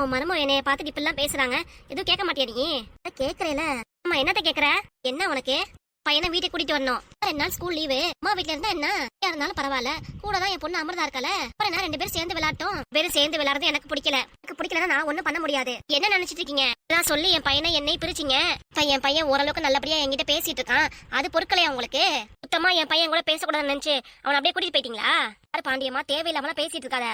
உன் மருமக என்னைய பார்த்துட்டு இப்பெல்லாம் பேசுறாங்க, எதுவும் கேட்க மாட்டியா நீ? கேக்குறேல. அம்மா என்னத்த கேக்குற? என்ன உனக்கு? பையனை வீட்டுக்கு கூட்டிட்டு வரணும். 2 நாள் ஸ்கூல் லீவு. அம்மா வீட்டுல இருந்தா என்ன, யாரா இருந்தாலும் பரவாயில்ல. கூட தான் என் பொண்ணு அமர்தா இருக்கல. அப்புறம் என்ன 2 பேரும் சேர்ந்து விளையாட்டும். பேரும் சேர்ந்து விளையாடுறது எனக்கு பிடிக்கல. எனக்கு பிடிக்கலன்னா நான் ஒண்ணும் பண்ண முடியாது. என்ன நினைச்சிட்டு இருக்கீங்க? நான் சொல்லி என் பையனை என்னை பிரிச்சிங்க. என் பையன் ஓரளவுக்கு நல்லபடியா என்கிட்ட பேசிட்டு இருக்கான். அது பொறுக்கலையா உங்களுக்கு? சுத்தமா என் பையன் கூட பேசக்கூடாதுன்னு நினைச்சு அவனை அப்படியே கூட்டிட்டு போயிட்டீங்களா? பாண்டியம்மா தேவையில்லாமலாம் பேசிட்டு இருக்காத.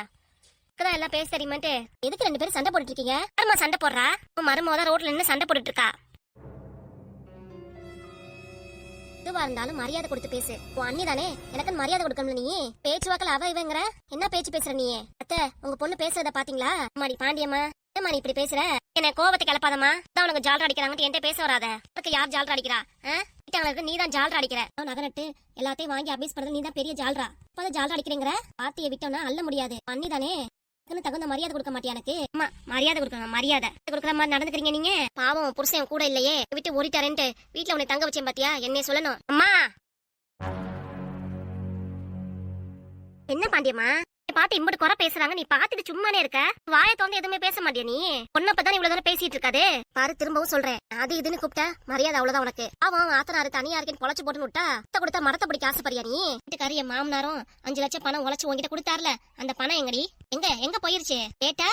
எல்லாம் பேச தெரியுமான்ட்டு எதுக்கு 2 பேரும் சண்டை போட்டுட்டு இருக்கீங்க? யாருமா சண்டை போடுறா? உன் மருமக ரோட்ல நின்று சண்டை போட்டுட்டு இருக்கா. எதுவா இருந்தாலும் மரியாதை கொடுத்து பேசு. உன் அண்ணி தானே, எனக்கு மரியாதை கொடுக்கணும். நீ பேச்சுவாக்கல அவ இவங்கிற என்ன பேச்சு பேசுற நீ? அத்தை, உங்க பொண்ணு பேசுறத பாத்தீங்களா? மாடி பாண்டியம்மா, ஏமா நீ இப்படி பேசுற? என்ன கோவத்தை கிளப்பாதமா? தான் உனக்கு ஜால்ரா அடிக்கிறாங்கன்னு என்கிட்ட பேச வராத. உனக்கு யார் ஜால்ரா அடிக்கிறா? நீ தான் ஜால்ரா அடிக்கிற. நகரட்டு எல்லாத்தையும் வாங்கி அபியூஸ் பண்றது நீ தான் பெரிய ஜால்ரா. அப்ப ஜால்ரா அடிக்கிறீங்கிற பாத்திய விட்டோம்னா அள்ள முடியாது. அண்ணி தானே, தகுந்த மரியாதை கொடுக்க மாட்டியா? எனக்கு அம்மா மரியாதை கொடுக்கணும். மரியாதை கொடுக்குற மாதிரி நடந்துக்கிறீங்க நீங்க. பாவம் புருஷன் கூட இல்லையே, விட்டு ஓடிட்டாரேன்ட்டு வீட்டுல உன்னை தங்க வச்சேன் பாத்தியா? என்னைய சொல்லணும். அம்மா என்ன பாண்டியம்மா பாத்து இம்பட்டு குறை பேசுறாங்க, நீ பாத்துட்டு சும்மானே இருக்க? வாயை தோந்து எதுவுமே பேச மாட்டியா நீ? பொண்ணப்பதான் இவ்வளவு தூரம் பேசிட்டு இருக்காது பாரு. திரும்பவும் சொல்றேன், அது இதுன்னு கூப்பிட்ட மரியாதை அவ்வளவுதான் உனக்கு. அவன் ஆத்தனாரு தனியா இருக்கேன்னு பொழைச்சு போட்டு விட்டா கொடுத்தா மரத்தை பிடிக்க ஆசைப்படியா நீ? வீட்டுக்காரி என் மாமனாரும் 5 லட்சம் பணம் உழைச்சு உங்ககிட்ட கொடுத்தாருல, அந்த பணம் எங்கடி? எங்க போயிருச்சு கேட்டா?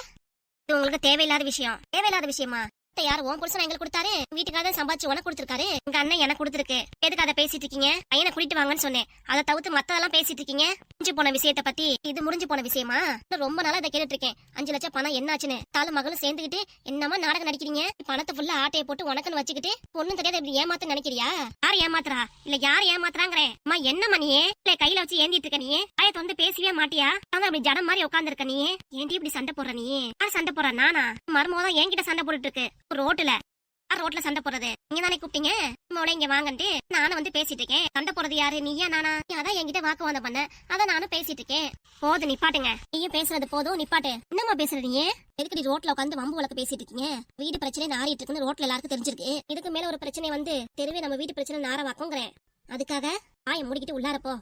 இது உங்களுக்கு தேவையில்லாத விஷயம். தேவையில்லாத விஷயமா? யாரு உன் புருஷன் எங்களுக்கு கொடுத்தாரு? வீட்டுக்காக சம்பாதிச்சு உனக்கு கொடுத்துருக்காரு. உங்க அண்ணன் எனக்கு கொடுத்துருக்கு. எதுக்கு அதை பேசிட்டு இருக்கீங்க? பையனை கூட்டிட்டு வாங்கன்னு சொன்னேன். அதை தவிர்த்து மத்ததெல்லாம் பேசிட்டு இருக்கீங்க. முடிஞ்சு போன விஷயத்த பத்தி. இது முடிஞ்சு போன விஷயமா? ரொம்ப நாளா இதை கேட்டுட்டு இருக்கேன். 5 லட்சம் பணம் என்னாச்சுன்னு. தாலும் மகளும் சேர்ந்துக்கிட்டு என்னமா நாடகம் நடிக்கிறீங்க? பணத்தை ஃபுல்லா ஆட்டையை போட்டு உனக்குன்னு வச்சுக்கிட்டு ஒண்ணும் தெரியாத இப்படி ஏமாத்த நினைக்கிறியா? யார் ஏமாத்துறா? இல்ல யார் ஏமாத்துறாங்கிறேன். அம்மா என்னம்மா நீ இல்ல கையில வச்சு ஏந்திட்டு இருக்க? நீ ஆயத்தை வந்து பேசவே மாட்டியா? அதான் அப்படி ஜடம் மாதிரி உட்கார்ந்து இருக்க. நீ ஏன்டி இப்படி சண்டை போடுற? நீ யார் சண்டை போடுற? நானா? மருமகதான் என்கிட்ட சண்டை போட்டுட்டு இருக்கு ரோட்ல சண்டை போடுறது. நீங்க தானே கூப்பிட்டீங்க மோளை இங்க வாங்கன்ட்டு. நானும் வந்து பேசிட்டு இருக்கேன். சண்டை போடுறது யாரு? நீயா நானா? அதான் என்கிட்ட வாக்குவாதம் பண்ண, அதான் நானும் பேசிட்டு இருக்கேன். போதும் நிப்பாட்டுங்க. நீயும் பேசுறது போதும், நிப்பாட்டு. என்னம்மா பேசுற நீ? எதுக்கு ரோட்ல உட்காந்து வம்பு வழக்கு பேசிட்டு இருக்கீங்க? வீடு பிரச்சனை நாரிட்டு இருக்குன்னு ரோட்ல எல்லாருக்கும் தெரிஞ்சிருக்கு. இதுக்கு மேல ஒரு பிரச்சனை வந்து தெருவே நம்ம வீட்டு பிரச்சனை நார வாக்குங்கிறேன். அதுக்காக ஆய மூடிக்கிட்டு உள்ளாரப்போ.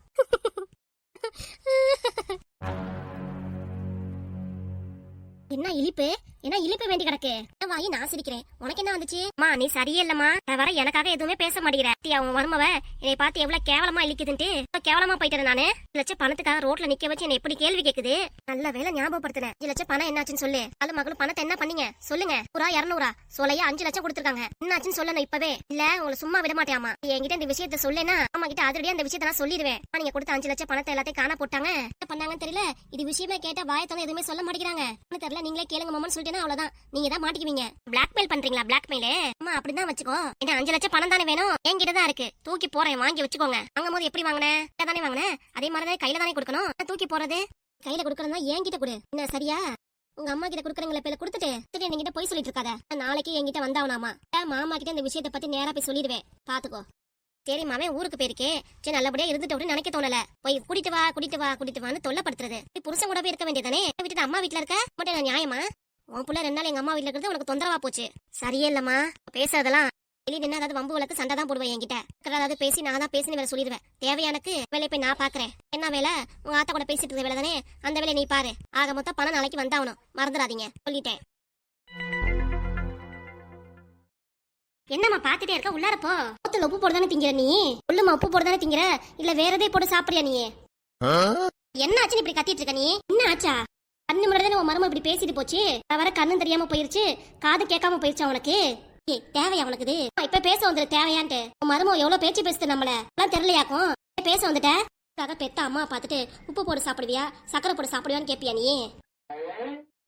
என்ன இழிப்பு? என்ன இழிப்பு வேண்டி கிடக்கு? வாயி நான் சிரிக்கிறேன், உனக்கு என்ன வந்துச்சு? மா நீ சரியே இல்லம்மா. வர எனக்காக எதுவுமே பேச மாட்டேங்கிற. அவங்க மருமவ என்னை பார்த்து எவ்வளவு கேவலமா இழிக்குதுன்ட்டு கேவலமா போயிட்டேன் நானு. 5 லட்சம் பணத்துக்காக ரோட்ல நிக்க வச்சு என்ன எப்படி கேள்வி கேக்குது? நல்ல வேலை ஞாபகப்படுத்தின. 5 லட்சம் பணம் என்னாச்சுன்னு சொல்லு. அது மகளும் பணத்தை என்ன பண்ணீங்க சொல்லுங்க. 200 சொல்லையா 5 லட்சம் கொடுத்துருக்காங்க. என்னாச்சுன்னு சொல்லணும் இப்பவே. இல்ல உங்களை சும்மா விட மாட்டேமா. என்கிட்ட இந்த விஷயத்த சொல்லேன்னா அம்மா கிட்ட அதிரடியா அந்த விஷயத்த நான் சொல்லிடுவேன். நீங்க கொடுத்த 5 லட்சம் பணத்தை எல்லாத்தையும் காண போட்டாங்க. என்ன பண்ணாங்கன்னு தெரியல. இது விஷயமே கேட்டா வாயத்தவங்க எதுவுமே சொல்ல மாட்டேங்கிறாங்க. தெரியல, நீங்களே கேளுங்க மாமான்னு சொல்லிட்டேன்னா அவ்வளவுதான். நீங்க தான் மாட்டிக்குவீங்க. பிளாக்மெயில் பண்றீங்களா? பிளாக்மெயிலே அம்மா அப்படிதான் வச்சுக்கோ. என்ன 5 லட்சம் பணம் தானே வேணும்? என்கிட்ட தான் இருக்கு. தூக்கி போறேன், வாங்கி வச்சுக்கோங்க. வாங்கும் போது எப்படி வாங்கினேன்? தானே வாங்கினேன். அதே மாதிரிதான் கையில தானே கொடுக்கணும். தூக்கி போறது கையில கொடுக்கறதா என்கிட்ட கொடு. என்ன சரியா? உங்க அம்மா கிட்ட குடுக்கறீங்களா? பேல கொடுத்துட்டு என்கிட்ட போய் சொல்லிட்டு இருக்காத. நாளைக்கு என்கிட்ட வந்தாவனாமா மாமா கிட்ட இந்த விஷயத்தை பத்தி நேரா போய் சொல்லிடுவேன். பாத்துக்கோ. சரி மாமே ஊருக்கு போயிருக்கே, சரி நல்லபடியா இருந்துட்டு நினைக்க தோணல. போய் கூட்டிட்டு வான்னு தொல்லப்படுத்துறது. புருஷன் கூட போய் இருக்க வேண்டியதானே? விட்டுட்டு அம்மா வீட்டுல இருக்க மட்டும் நியாயமா? உன் புள்ள 2 நாள் எங்க அம்மா வீட்டுல இருக்கிறது உனக்கு தொந்தரவா போச்சு. சரியே இல்லம்மா பேசுறதெல்லாம். வெளியே நின்று ஏதாவது வம்பு வழக்கு சண்டை தான் போடுவேன். என்கிட்ட ஏதாவது பேசி நான் தான் பேசி வேலை சொல்லிடுவேன். தேவையானக்கு வேலையை போய் நான் பாக்குறேன். என்ன வேலை? உங்க ஆத்தா கூட பேசிட்டு இருக்க வேலை தானே, அந்த வேலையை நீ பாரு. ஆக மொத்தம் பணம் நாளைக்கு வந்தாகணும், மறந்துடாதீங்க சொல்லிட்டேன். என்னம்மா பாத்துட்டே இருக்க? உள்ளாரப்போ. உப்பு போடுதானே திங்கிற நீ? உள்ளுமா உப்பு போடுதானே திங்கிற? இல்ல வேற எதே போட்டு சாப்பிடுறியா நீ? என்ன ஆச்சுன்னு இப்படி கத்திட்டு இருக்க நீ? என்ன ஆச்சா? கண்ணு முன்னாடி உன் மருமக இப்படி பேசிட்டு போச்சு. வர கண்ணும் தெரியாம போயிருச்சு, காது கேட்காம போயிருச்சா உனக்கு? தேவையா உனக்கு? இப்ப பேச வந்துரு தேவையான்ட்டு. உன் மருமக எவ்வளவு பேச்சு பேசுது நம்மள எல்லாம் தெரியலையாக்கும். பேச வந்துட்ட பெத்த அம்மா பாத்துட்டு உப்பு போட்டு சாப்பிடுவியா சக்கரை போட்டு சாப்பிடுவியான்னு கேப்பியா நீ?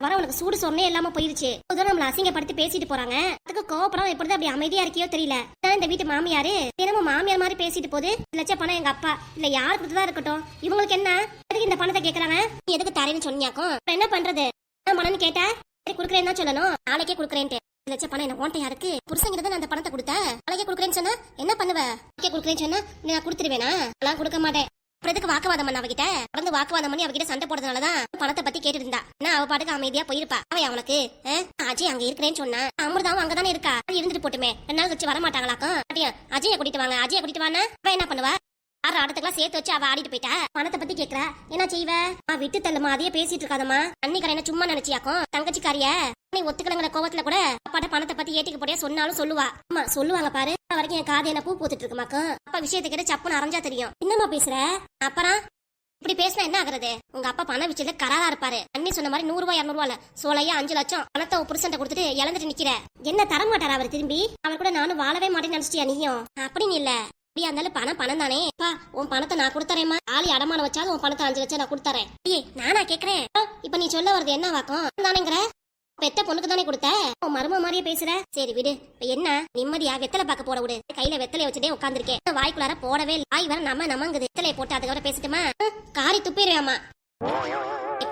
வர உனக்கு சூடு சொன்னே இல்லாம போயிருச்சு. நம்மள அசிங்கப்படுத்தி பேசிட்டு போறாங்க. அதுக்கு கோவப்படம் எப்படிதான் அப்படி அமைதியா இருக்கியோ தெரியல. இந்த வீட்டு மாமியாரு தினமும் மாமியார் மாதிரி பேசிட்டு போகுது. 2 லட்சம் பணம் எங்க அப்பா இல்ல யாரு கொடுத்ததா இருக்கட்டும், இவங்களுக்கு என்ன? எதுக்கு இந்த பணத்தை கேக்குறாங்க? நீ எதுக்கு தரேன்னு சொன்னியாக்கும்? என்ன பண்றது? மனன்னு கேட்டா குடுக்கறேன்னு தான் சொல்லணும். நாளைக்கே குடுக்கறேன்ட்டு. 2 லட்சம் பணம் என்ன ஓட்ட யாருக்கு? புருஷங்கிறத அந்த பணத்தை கொடுத்த நாளைக்கே குடுக்கறேன்னு சொன்னா என்ன பண்ணுவ? குடுக்கறேன்னு சொன்னா நான் கொடுத்துருவேனா? எல்லாம் கொடுக்க மாட்டேன். அப்புறத்துக்கு வாக்குவாதம் பண்ண அவகிட்ட தொடர்ந்து வாக்குவாதம் பண்ணி அவகிட்ட சண்டை போடுறதுனாலதான் பணத்தை பத்தி கேட்டு இருந்தா. நான் அவ பாட்டுக்கு அமைதியா போயிருப்பா. அவ அவனுக்கு அஜய் அங்க இருக்கிறேன்னு சொன்னா, அமிர்தாவும் அங்கதானே இருக்கா, இருந்துட்டு போட்டுமே 2 நாள் வச்சு வர மாட்டாங்களாக்கும். அஜய கூட்டிட்டு வாங்க, அஜய கூட்டிட்டு வாங்க. என்ன பண்ணுவா? ஆறு ஆட்டத்துக்குலாம் சேர்த்து வச்சு அவ ஆடிட்டு போயிட்டா. பணத்தை பத்தி கேக்குற என்ன செய்வ? விட்டு தள்ளுமா, அதையே பேசிட்டு இருக்காதம்மா. அன்னிக்கரை என்ன சும்மா நினைச்சியாக்கும்? தங்கச்சிக்காரிய நீ ஒத்துக்கலங்கிற கோவத்துல கூட அப்பாட்ட பணத்தை பத்தி ஏட்டிக்கு போட்டியா சொன்னாலும் சொல்லுவா. ஆமா சொல்லுவாங்க பாரு. வரைக்கும் என் காது என்ன பூ பூத்துட்டு இருக்குமாக்கும். அப்பா விஷயத்தை கேட்டு சப்புன்னு அரைஞ்சா தெரியும். என்னம்மா பேசுற? அப்புறம் இப்படி பேசினா என்ன ஆகுறது? உங்க அப்பா பண விஷயத்துல கராரா இருப்பாரு. அண்ணி சொன்ன மாதிரி 100 ரூபாய் 200 ரூபாய் சோலையா 5 லட்சம் பணத்தை புருஷன் கொடுத்துட்டு இழந்துட்டு நிக்கிற. என்ன தர மாட்டாரா அவர் திரும்பி? அவர் கூட நானும் வாழவே மாட்டேன்னு நினைச்சிட்டியா நீயும்? அப்படின்னு இல்ல, அப்படியா இருந்தாலும் பணம் தானே. உன் பணத்தை நான் கொடுத்தறேம்மா. ஆளி அடமான வச்சாலும் உன் பணத்தை 5 லட்சம் நான் கொடுத்தறேன். நானா கேக்குறேன்? இப்ப நீ சொல்ல வருது என்ன வாக்கம் தானேங்கிற? பெத்த பொண்ணுக்கு தானே கொடுத்த. உன் மரும மாதிரியே பேசுற. சரி விடு. இப்ப என்ன நிம்மதியா வெத்தலை பாக்க போட விடு. கையில வெத்தலைய வச்சுட்டே உட்காந்துருக்கேன். வாய்க்குள்ளார போடவே வாய் வர நமங்குது. வெத்தலைய போட்டு அதுக்கப்புறம் பேசிட்டுமா காரி துப்பிடுவேம்மா.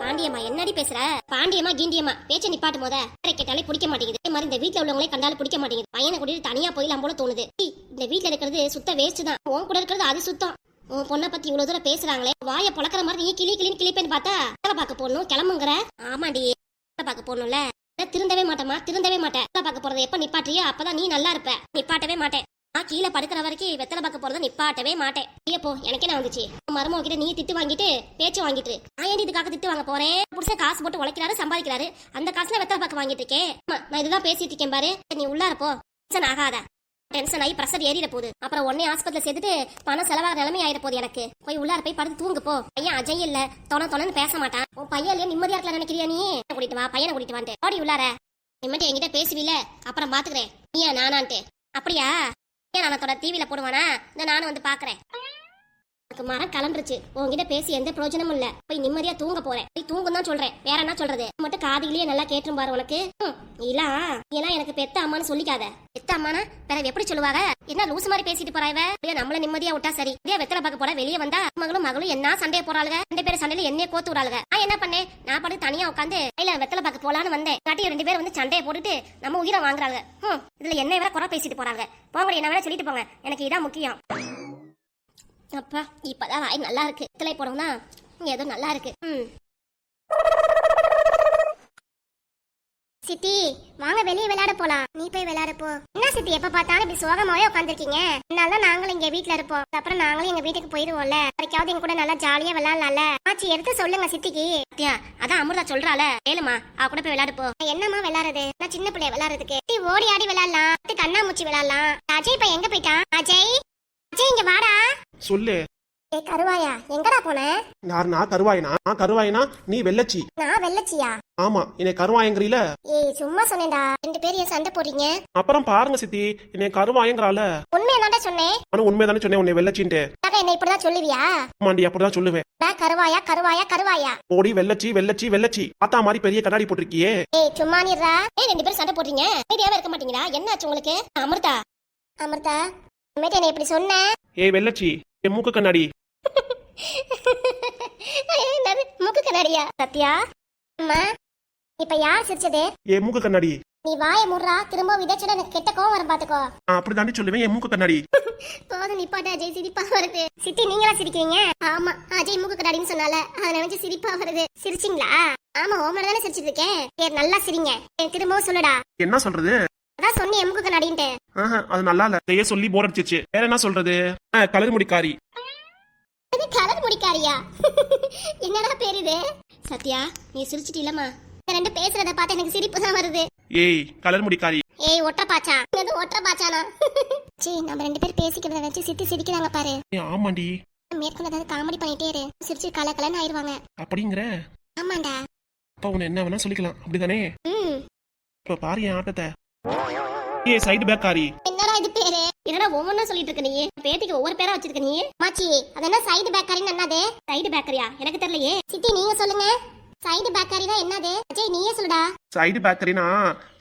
பாண்டியம்மா என்னடி பேசுற? பாண்டியம்மா கீண்டியம்மா பேச்ச நிப்பாட்டு போத கேட்டாலே பிடிக்க மாட்டேங்குது. இதே மாதிரி இந்த வீட்டுல உள்ளவங்களே கண்டாலும் பிடிக்க மாட்டேங்குது. பையனை கூட்டிட்டு தனியா போயிடலாம் போல தோணுது. இந்த வீட்டுல இருக்கிறது சுத்த வேஸ்ட் தான். உன் கூட இருக்கிறது அது சுத்தம். உன் பொண்ணை பத்தி இவ்வளவு தூரம் பேசுறாங்களே, வாயை பொழக்கிற மாதிரி நீ கிளின்னு கிளிப்பேன்னு பார்த்தா வேலை பார்க்க போடணும் கிளம்புங்கிற. ஆமாடி பார்க்க போடணும்ல. திருந்தவே மாட்டேமா, திருந்தவே மாட்டேன். பார்க்க போறதை எப்ப நிப்பாட்டியோ அப்பதான் நீ நல்லா இருப்ப. நிப்பாட்டவே மாட்டேன். நான் கீழே படுக்கிற வரைக்கும் வெத்தலை பார்க்க போறதை நிப்பாட்டவே மாட்டேன். போ எனக்கே நான் வந்துச்சு. மருமக கிட்ட நீ திட்டு வாங்கிட்டு பேச்சு வாங்கிட்டு நான் ஏன் இதுக்காக திட்டு வாங்க போறேன்? புருஷன் காசு போட்டு உழைக்கிறாரு, சம்பாதிக்கிறாரு. அந்த காசுல வெத்தலை பார்க்க வாங்கிட்டு இருக்கேன். நான் இதுதான் பேசிட்டு இருக்கேன் பாரு. நீ உள்ளாரப்போ டென்ஷன் ஆகாத. டென்ஷன் ஆகி பிரஷர் ஏறிட போகுது. அப்புறம் உடனே ஆஸ்பத்திரியில சேர்த்துட்டு பணம் செலவாக நிலைமை ஆயிட போகுது எனக்கு. போய் உள்ளார போய் படுத்து தூங்கு போ. பையன் அஜய் இல்ல, தொணன்னு பேச மாட்டான். உன் பையன் இல்லையா நிம்மதியா இருக்கலாம் நினைக்கிறியா நீ? கூட்டிட்டு வா, பையனை கூட்டிட்டு வான்ட்டு ஓடி உள்ளார. நிம்மதி என்கிட்ட பேசுவீல, அப்புறம் பாத்துக்கிறேன் நீயா நானான்ட்டு. அப்படியா? ஏன் நானத்தோட டிவில போடுவானா? இந்த நானும் வந்து பாக்குறேன். மரம் கலந்துருச்சு. உங்ககிட்ட பேசி எந்த பிரயோஜனமும் இல்ல. போய் நிம்மதியா தூங்க போறேன். போய் தூங்கும் தான் சொல்றேன், வேற என்ன சொல்றது? மட்டும் காதிலேயே நல்லா கேட்டுரும் பாரு உனக்கு. எல்லாம் எனக்கு பெத்த அம்மான்னு சொல்லிக்காத. பெத்த அம்மானா பிறகு எப்படி சொல்லுவாங்க? என்ன லூசு மாதிரி பேசிட்டு போறா இவ? நம்மள நிம்மதியா விட்டா சரி. இதே வெத்தலை பார்க்க போற வெளியே வந்தா மகளும் என்ன சண்டையை போறாளுங்க. 2 பேரும் சண்டையில என்னைய கோத்து விடாளுங்க. நான் என்ன பண்ணேன்? நான் பாட்டு தனியா உட்காந்து இல்ல வெத்தலை பார்க்க போலான்னு வந்தேன். காட்டி 2 பேரும் வந்து சண்டையை போட்டுட்டு நம்ம உயிரை வாங்குறாங்க. இதுல என்ன வேற குறை பேசிட்டு போறாங்க. போங்க, என்ன வேணா சொல்லிட்டு போங்க, எனக்கு இதான் முக்கியம். அப்பா இப்பதான் வாய் நல்லா இருக்கு. வெத்தலை போடணும்னா ஏதோ நல்லா இருக்கு. சித்தி வாங்க வெளியே விளையாட போலாம். நீ போய் விளையாட போ. என்ன சித்தி எப்ப பார்த்தாலும் இப்படி சோகமாவே உட்காந்துருக்கீங்க? அதனால நாங்களும் இங்க வீட்டுல இருப்போம். அப்புறம் நாங்களும் எங்க வீட்டுக்கு போயிருவோம்ல. வரைக்காவது எங்க கூட நல்லா ஜாலியா விளையாடலாம்ல. ஆச்சி எடுத்து சொல்லுங்க சித்திக்கு. அதான் அமிர்தா சொல்றாள, கேளுமா, அவ கூட போய் விளையாடு போ. என்னமா விளையாடுறது? நான் சின்ன பிள்ளைய விளையாடுறதுக்கு. ஓடி ஆடி விளையாடலாம், கண்ணாமூச்சி விளையாடலாம். அஜய் இப்ப எங்க போயிட்டான்? அஜய் இங்க வாடா. சொல்லு. ஏ கருவாயா, எங்கடா போன? நான் கருவாயனா? நான் கருவாயனா? நீ வெள்ளச்சி. நான் வெள்ளச்சியா? ஆமா, என்னை கருவாயங்கறீல. ஏய் சும்மா சொன்னேன்டா. 2 பேரும் ஏன் சண்டை போடுறீங்க? அப்புறம் பாருங்க சித்தி, என்னை கருவாயங்கறால. உண்மையாதான்டா சொன்னேன். நான் உண்மையாதானே சொன்னேன் உன்னை வெள்ளச்சின்ட்டு. என்ன இப்படிதான் சொல்லுவியா? ஆமாண்டி, அப்படிதான் சொல்லுவேன். கருவாயா கருவாயா கருவாயா. ஓடி வெள்ளச்சி வெள்ளச்சி வெள்ளச்சி. பார்த்தா மாதிரி பெரிய கண்ணாடி போட்டிருக்கியே. ஏய் சும்மா நிறா. ஏய் 2 பேரும் சண்டை போடுறீங்க, அமைதியாவே இருக்க மாட்டீங்களா? என்ன ஆச்சு உங்களுக்கு? அமிர்தா அமிர்தா என்ன இப்படி சொன்ன? ஏய் வெள்ளச்சி, என் மூக்கு கண்ணாடி. மூக்கு கண்ணாடியா? சத்யா அம்மா இப்ப யார் சிரிச்சது? ஏன் மூக்கு கண்ணாடி. நீ வாயை முறா, திரும்ப விதைச்சட எனக்கு கெட்ட கோவம் வரும் பாத்துக்கோ. அப்படிதாண்டி சொல்லுவேன், என் மூக்கு கண்ணாடி. போதும் நிப்பாட்ட அஜய், சிரிப்பா வருது. சித்தி நீங்களா சிரிக்கிறீங்க? ஆமா அஜய் மூக்கு கண்ணாடின்னு சொன்னால அதை நினைச்சு சிரிப்பா வருது. சிரிச்சிங்களா? ஆமா ஓமர தானே சிரிச்சிட்டு இருக்கேன். சரி நல்லா சிரிங்க. எனக்கு திரும்பவும் சொல்லுடா. என்ன சொல்றது? அதான் சொன்னி எமுக்கு கண்ணாடின்ட்டு. அது நல்லா இல்ல. இதையே சொல்லி போர் அடிச்சிச்சு. வேற என்ன சொல்றது? கலர் முடிக்காரி. கலர் முடிக்காரியா? என்னடா பேரு இது? சத்யா நீ சிரிச்சிட்டு இல்லமா? 2 பேசுறத பார்த்து எனக்கு சிரிப்பு தான் வருது. ஏய் கலர் முடிக்காரி. ஏய் ஒற்ற பாச்சா. இது ஒற்ற பாச்சானா? சீ நம்ம 2 பேர் பேசிக்கிறத வச்சு சித்தி சிரிக்கிறாங்க பாரு. ஆமாண்டி. மேற்கொண்டு ஏதாவது காமெடி பண்ணிட்டே இரு, சிரிச்சு கலக்கலன்னு ஆயிருவாங்க. அப்படிங்கற? ஆமாண்டா. அப்ப உன்னை என்ன வேணா சொல்லிக்கலாம், அப்படிதானே? இப்ப பாரு என் ஆட்டத்தை. ஏய் சைடு பேக்காரி. என்னடா இது பேரு? என்னடா ஒவ்வொன்னா சொல்லிட்டு இருக்க நீ? பேத்திக்கு ஒவ்வொரு பேரா வச்சிருக்க நீ. மாச்சி அது என்ன சைடு பேக்கரின்னு என்னது? சைடு பேக்கரியா? எனக்கு தெரியலையே. சித்தி நீங்க சொல்லுங்க. சைடு பேக்கரினா என்னது? அஜய் நீயே சொல்லுடா. சைடு பேக்கரினா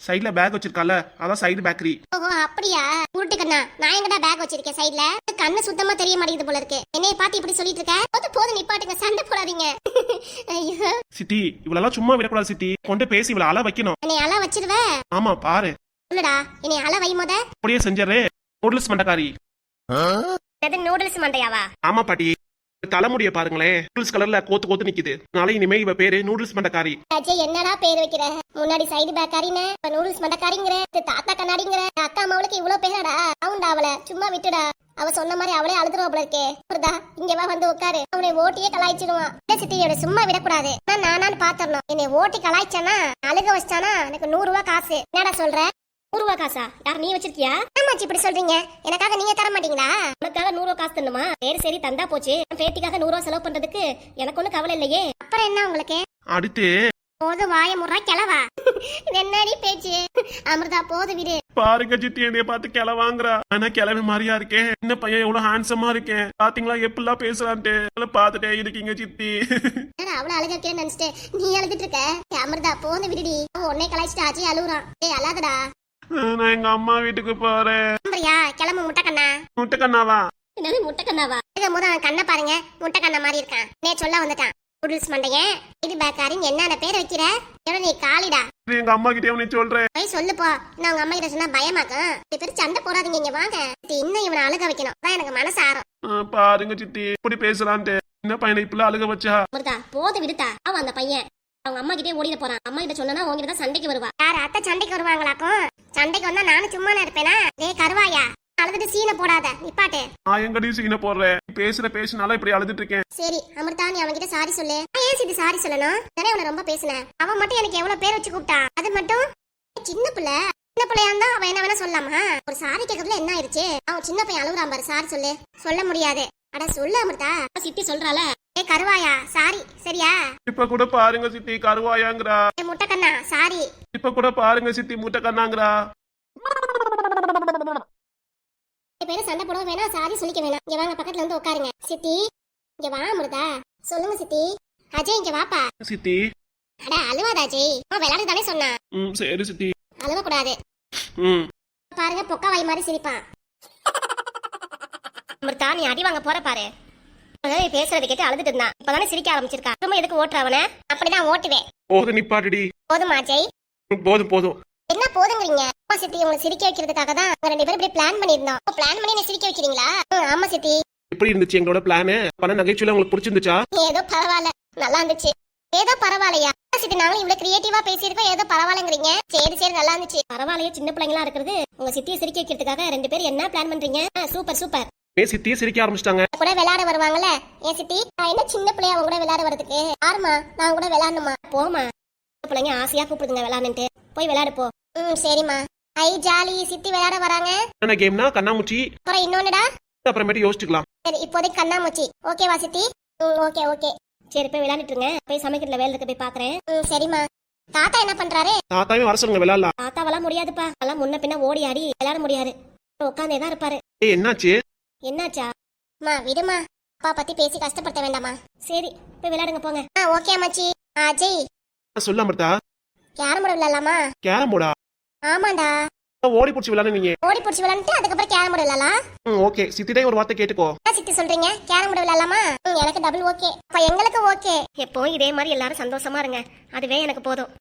சைடுல பேக் வச்சிருக்கால, அதான் சைடு பேக்கரி. ஓஹோ அப்படியா? உருட்டு கண்ணா, நான் எங்கடா பேக் வச்சிருக்கேன் சைடுல? கண்ணு சுத்தமா தெரிய மாட்டேங்குது போல இருக்கு. என்னைய பார்த்து இப்படி சொல்லிட்டு இருக்க? போதும் நிப்பாட்டுங்க, சண்டை போடாதீங்க. ஐயோ சித்தி, இவளெல்லாம் சும்மா விடக்கூடாது சித்தி. கொண்டு பேசி இவளை அழ வைக்கணும். என்னை அழ வச்சிருவ? ஆமா பாரு. சொல்லுடா, என்னை அழ வை முத. அப்படியே செஞ்சரே. நூடுல்ஸ் மண்டக்காரி. எது நூடுல்ஸ் மண்டையாவா? ஆமா பாட்டி. தலைமுடிய பாருங்களேன், நூடுல்ஸ் கலர்ல கோத்து கோத்து நிக்குது. நாளை இனிமே இவ பேரு நூடுல்ஸ் மண்டக்காரி. அஜய் என்னடா பேர் வைக்கிற? முன்னாடி சைடு பேக்கரின்னு, இப்ப நூடுல்ஸ் மண்டக்காரிங்கற, தாத்தா கண்ணாடிங்கற. அக்கா அம்மாவுக்கு இவ்வளவு பேராடா? அவன்டா அவளை சும்மா விட்டுடா. அவ சொன்ன மாதிரி அவளே அழுதுருவா போல இருக்கே. அமிர்தா இங்க வா, வந்து உட்காரு. அவனை ஓட்டியே கலாய்ச்சிடுவான். இல்ல சித்தி, அவனை சும்மா விடக்கூடாது. நானான்னு பாத்துறணும். என்னை ஓட்டி கலாய்ச்சானா அழுக வச்சானா எனக்கு 100 ரூபாய் காசு. என்னடா சொல்ற? 100 ரூபாய் காசா? யார் நீ வச்சிருக்கியா? ஆமாச்சி, இப்படி சொல்றீங்க. எனக்காக நீங்க தர மாட்டீங்களா? உனக்காக 100 ரூபாய் காசு தரணுமா? சரி தந்தா போச்சு. பேத்திக்காக 100 ரூபாய் செலவு பண்றதுக்கு எனக்கு ஒண்ணு கவலை இல்லையே. அப்புறம் என்ன உங்களுக்கு? அடுத்து போது வாய முறா கிளவா. என்னடி பேச்சு? அமிர்தா போது விடு. பாருங்க சித்தி, என்னைய பார்த்து கிளவாங்கிறா. ஆனா கிளவி மாதிரியா இருக்கேன். இந்த பையன் எவ்வளவு ஹேண்ட்ஸமா இருக்கேன். பாத்தீங்களா எப்படிலாம் பேசுறான்ட்டு. பாத்துட்டே இருக்கீங்க சித்தி. அவ்வளவு அழகா இருக்கேன்னு நினைச்சிட்டு நீ அழுதுட்டு இருக்க. அமிர்தா போது விடுடி. அவன் உன்னை கலாய்ச்சிட்டு ஆச்சு அழுகுறான். ஏய் அழாதடா. நான் எங்க அம்மா வீட்டுக்கு போறேன். கிளம்பு முட்டைக்கண்ணா. முட்டைக்கண்ணாவா? என்னது முட்டைக்கண்ணாவா? இத முத அவன் கண்ணை பாருங்க, முட்டைக்கண்ணா மாதிரி இருக்கான். நே சொல்ல வந்துட்டான். நூடுல்ஸ் மண்டையன் இது பேக்காரிங் என்னென்ன பேர் வைக்கிற? எவ்வளவு நீ காலிடா. எங்க அம்மா கிட்டே நீ சொல்றேன். போய் சொல்லுப்போ. நான் உங்க அம்மா கிட்ட சொன்னா பயமாக்கும். பேர் சண்டை போடாதீங்க, இங்க வாங்க. இன்னும் இவனை அழுக வைக்கணும். அதான் எனக்கு மனசு ஆறும். பாருங்க சித்தி இப்படி பேசுறான்ட்டு. என்ன பையனை இப்பெல்லாம் அழுக வச்சா? முருதா போது விடுத்தா. அவன் அந்த பையன் அவங்க அம்மா கிட்டே ஓடிட போறான். அம்மா கிட்ட சொன்னா உங்ககிட்ட தான் சண்டைக்கு வருவா. யார் அத்தை சண்டைக்கு வருவாங்களாக்கும்? சண்டைக்கு வந்தா நானும் சும்மா இருப்பேனா? டேய் கருவாயா, அழுதுட்டு சீனை போடாத, நிப்பாட்டு. நான் எங்கடி சீனை போடுறேன்? பேசுனால இப்படி அழுதுட்டு இருக்கேன். சரி அமிர்தா, நீ அவன்கிட்ட சாரி சொல்லு. ஏன் சித்தி சாரி சொல்லணும்? தானே அவனை ரொம்ப பேசினேன். அவன் மட்டும் எனக்கு எவ்வளவு பேர் வச்சு கூப்பிட்டா. அது மட்டும் சின்ன பிள்ளையா இருந்தா அவன் என்ன வேணா சொல்லாமா? ஒரு சாரி கேட்கறதுல என்ன ஆயிடுச்சு? அவன் சின்ன பையன் அழுகுறான் பாரு, சாரி சொல்லு. சொல்ல முடியாது. அட சொல்லு அமிர்தா. சித்தி சொல்றால. ஏ கருவாயா சாரி, சரியா? இப்ப கூட பாருங்க சித்தி கருவாயாங்கிறா. ஏ முட்டைக்கண்ணா சாரி. இப்ப கூட பாருங்க சித்தி முட்டைக்கண்ணாங்கிறா. பேரு சண்டை போட வேணாம், சாரி சொல்லிக்க வேணாம். இங்க வாங்க, பக்கத்துல வந்து உட்காருங்க. சித்தி இங்க வா அமிர்தா. சொல்லுங்க சித்தி. அஜய் இங்க வாப்பா. சித்தி. அட அழுவாத அஜய், அவன் விளையாடு தானே சொன்னா. சரி சித்தி. அழுவ கூடாது. பாருங்க பொக்கா வாய் மாதிரி சிரிப்பான். அமிர்தா நீ அடி வாங்க போற பாரு. பேசுறது கேட்டு அழுதுட்டு இருந்தான். இப்பதானே சிரிக்க ஆரம்பிச்சிருக்கா. திரும்ப எதுக்கு ஓட்டுற அவனை? அப்படிதான் ஓட்டுவேன். போதும் நிப்பாட்டுடி. போதுமா அஜய்? போதும். என்ன போதுங்கிறீங்க? ஆமா சித்தி, உங்களை சிரிக்க வைக்கிறதுக்காக தான் நாங்க 2 பேரும் இப்படி பிளான் பண்ணிருந்தோம். பிளான் பண்ணி என்ன சிரிக்க வைக்கிறீங்களா? ஆமா சித்தி. எப்படி இருந்துச்சு எங்களோட பிளான்? பண நகைச்சுவை உங்களுக்கு பிடிச்சிருந்துச்சா? ஏதோ பரவாயில்ல, நல்லா இருந்துச்சு. ஏதோ பரவாயில்லையா சித்தி? நாங்களும் இவ்வளவு கிரியேட்டிவா பேசியிருக்கோம், ஏதோ பரவாயில்லங்கிறீங்க. சரி நல்லா இருந்துச்சு. பரவாயில்லையே, சின்ன பிள்ளைங்களா இருக்கிறது. உங்க சித்தியை சிரிக்க வைக்கிறதுக்காக 2 பேரும் என்ன பிளான் பண்றீங்க? சூப்பர். சித்தியே சிரிக்க ஆரம்பிச்சிட்டாங்க. கூட விளையாட வருவாங்கல்ல. ஏன் சித்தி, நான் என்ன சின்ன பிள்ளையா அவங்க கூட விளையாட வரதுக்கு? ஆறுமா நான் கூட விளையாடணுமா? போமா, பிள்ளைங்க ஆசையா கூப்பிடுங்க விளையாடுன்ட்டு. போய் விளையாடு போ. சரிம்மா. ஐ ஜாலி, சித்தி விளையாட வராங்க. என்ன கேம்னா? கண்ணாமூச்சி. அப்புறம் இன்னொன்னுடா, அப்புறமேட்டு யோசிச்சுக்கலாம். சரி இப்போதைக்கு கண்ணாமூச்சி. ஓகேவா சித்தி? ஓகே. சரி போய் விளையாண்டுட்டுருங்க. போய் சமைக்கிறதுல வேலை இருக்கு, போய் பாக்குறேன். சரிம்மா. தாத்தா என்ன பண்றாரு? தாத்தாவே வர சொல்லுங்க விளையாடலாம். தாத்தாவெல்லாம் முடியாதுப்பா. எல்லாம் முன்ன பின்ன ஓடி ஆடி விளையாட முடியாது. உட்காந்தே தான் இருப்பாரு. என்னாச்சு? என்னாச்சா? விடுமா, அப்பா பத்தி பேசி கஷ்டப்படுத்த வேண்டாமா. சரி போய் விளையாடுங்க போங்க. ஓகே அம்மாச்சி. அஜய் சொல்ல அமிர்தா. கேரம் போர்டு விளையாடலாமா? கேரம் போர்டா? ஆமாண்டா. ஓடி பிடிச்சி விளையாடுனீங்க. ஓடி பிடிச்சி விளையாண்டுட்டு அதுக்கப்புறம் கேரம் போர்டு விளையாடலாம். ஓகே சித்திடே ஒரு வார்த்தை கேட்டுக்கோ. சித்தி சொல்றீங்க கேரம் போர்டு விளையாடலாமா? எனக்கு டபுள் ஓகே. அப்ப எங்களுக்கு ஓகே. எப்போ இதே மாதிரி எல்லாரும் சந்தோஷமா இருங்க, அதுவே எனக்கு போதும்.